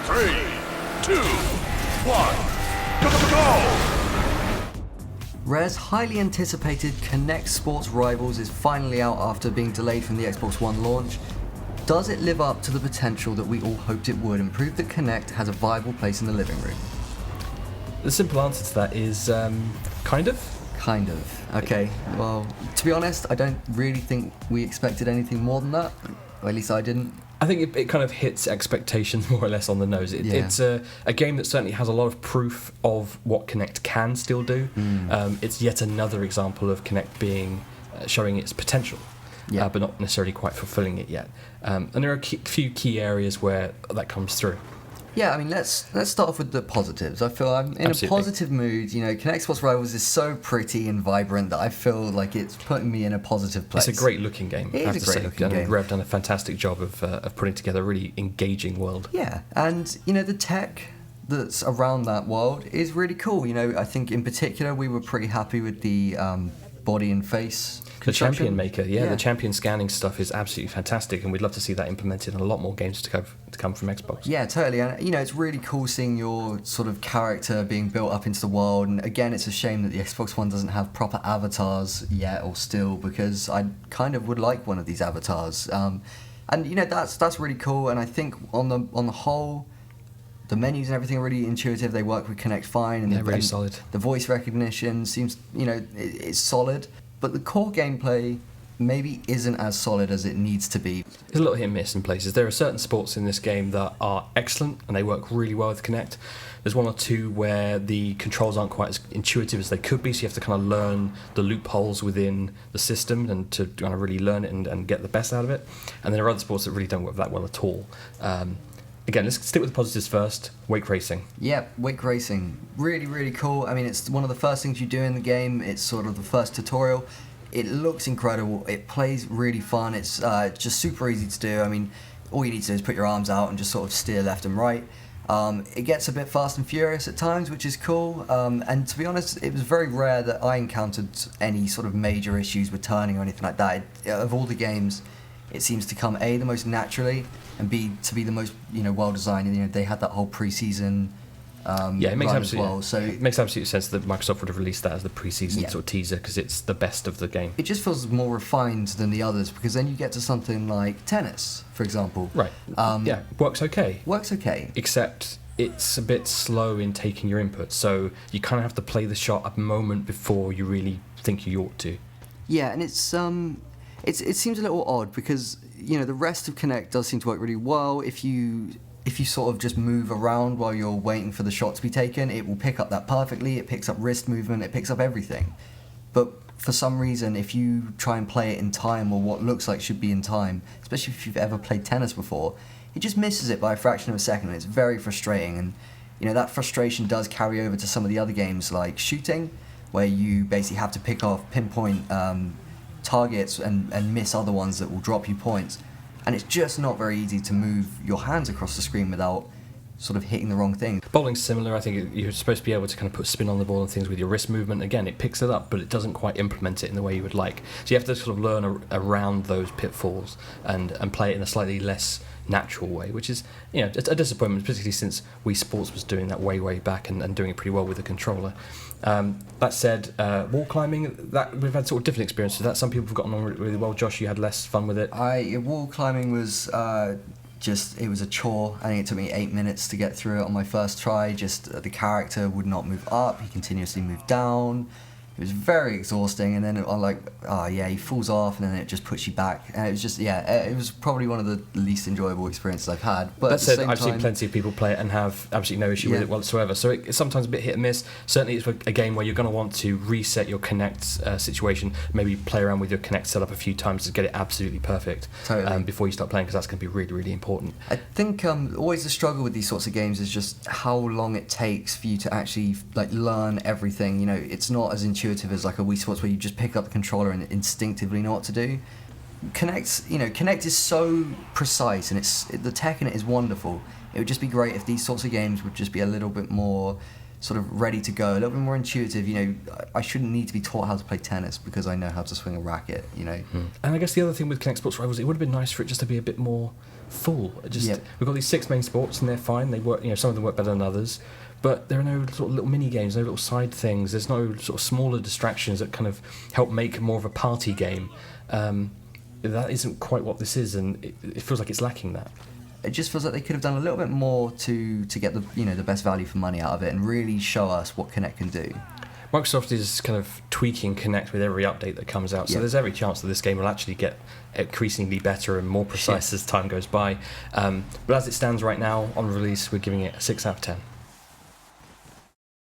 3, 2, 1, go! Rare's highly anticipated Kinect Sports Rivals is finally out after being delayed from the Xbox One launch. Does it live up to the potential that we all hoped it would and prove that Kinect has a viable place in the living room? The simple answer to that is kind of. Kind of. Okay, well, to be honest, I don't really think we expected anything more than that. Or at least I didn't. I think it kind of hits expectations more or less on the nose. It's a game that certainly has a lot of proof of what Kinect can still do. It's yet another example of Kinect being showing its potential, but not necessarily quite fulfilling it yet. And there are a few key areas where that comes through. Yeah, I mean, let's start off with the positives. I feel I'm in Absolutely. a positive mood. You know, Kinect Sports Rivals is so pretty and vibrant that I feel like it's putting me in a positive place. It's a great looking game. It is a great looking game. Rev done a fantastic job of putting together a really engaging world. Yeah, and you know, the tech that's around that world is really cool. You know, I think in particular we were pretty happy with the body and face The construction. champion maker, the champion scanning stuff is absolutely fantastic, and we'd love to see that implemented in a lot more games to come from Xbox. Yeah, totally. And you know, it's really cool seeing your sort of character being built up into the world. And again, it's a shame that the Xbox One doesn't have proper avatars yet, or still, because I kind of would like one of these avatars. And you know, that's really cool. And I think on the whole, the menus and everything are really intuitive. They work with Kinect fine, and They're really solid. The voice recognition seems, you know, it's solid. But the core gameplay maybe isn't as solid as it needs to be. There's a little hit and miss in places. There are certain sports in this game that are excellent and they work really well with Kinect. There's one or two where the controls aren't quite as intuitive as they could be, so you have to kind of learn the loopholes within the system and to kind of really learn it and get the best out of it. And there are other sports that really don't work that well at all. Again, let's stick with the positives first. Wake racing. Yeah, wake racing. Really, really cool. I mean, it's one of the first things you do in the game. It's sort of the first tutorial. It looks incredible. It plays really fun. It's just super easy to do. I mean, all you need to do is put your arms out and just sort of steer left and right. It gets a bit fast and furious at times, which is cool. And to be honest, it was very rare that I encountered any sort of major issues with turning or anything like that. Of all the games, it seems to come A, the most naturally, and B, to be the most, you know, well designed. And you know, they had that whole pre-season it makes run as well. So it makes absolute sense that Microsoft would have released that as the pre-season sort of teaser, because it's the best of the game. It just feels more refined than the others, because then you get to something like tennis, for example. Right. Works okay. Works okay. Except it's a bit slow in taking your input, so you kind of have to play the shot a moment before you really think you ought to. Yeah, and it seems a little odd because, you know, the rest of Kinect does seem to work really well. If you sort of just move around while you're waiting for the shot to be taken, it will pick up that perfectly. It picks up wrist movement, it picks up everything. But for some reason, if you try and play it in time, or what looks like should be in time, especially if you've ever played tennis before, it just misses it by a fraction of a second, and it's very frustrating. And you know, that frustration does carry over to some of the other games like shooting, where you basically have to pinpoint targets and miss other ones that will drop you points. And it's just not very easy to move your hands across the screen without sort of hitting the wrong thing. Bowling's similar. I think you're supposed to be able to kind of put spin on the ball and things with your wrist movement. Again, it picks it up, but it doesn't quite implement it in the way you would like. So you have to sort of learn around those pitfalls and play it in a slightly less natural way, which is, you know, a disappointment, particularly since Wii Sports was doing that way back and doing it pretty well with the controller. That said, wall climbing, that we've had sort of different experiences with that. Some people have gotten on really well. Josh, you had less fun with it. Wall climbing was it was a chore. I think it took me 8 minutes to get through it on my first try. Just the character would not move up, he continuously moved down. It was very exhausting, and then I'm like, he falls off, and then it just puts you back. And it was just, it was probably one of the least enjoyable experiences I've had. But that said, I've seen plenty of people play it and have absolutely no issue with it whatsoever. So it's sometimes a bit hit and miss. Certainly it's a game where you're going to want to reset your Kinect situation, maybe play around with your Kinect setup a few times to get it absolutely perfect before you start playing, because that's going to be really, really important. I think always the struggle with these sorts of games is just how long it takes for you to actually like learn everything. You know, it's not as intuitive as like a Wii Sports where you just pick up the controller and instinctively know what to do. Kinect is so precise, and the tech in it is wonderful. It would just be great if these sorts of games would just be a little bit more sort of ready to go, a little bit more intuitive. You know, I shouldn't need to be taught how to play tennis because I know how to swing a racket, you know. And I guess the other thing with Kinect Sports Rivals, it would have been nice for it just to be a bit more full. Just Yep. we've got these 6 main sports and they're fine. They work, some of them work better than others, but there are no sort of little mini games, no little side things. There's no sort of smaller distractions that kind of help make more of a party game. That isn't quite what this is, and it feels like it's lacking that. It just feels like they could have done a little bit more to get the the best value for money out of it and really show us what Kinect can do. Microsoft is kind of tweaking Kinect with every update that comes out, so Yeah. there's every chance that this game will actually get increasingly better and more precise as time goes by. But as it stands right now on release, we're giving it a 6 out of 10.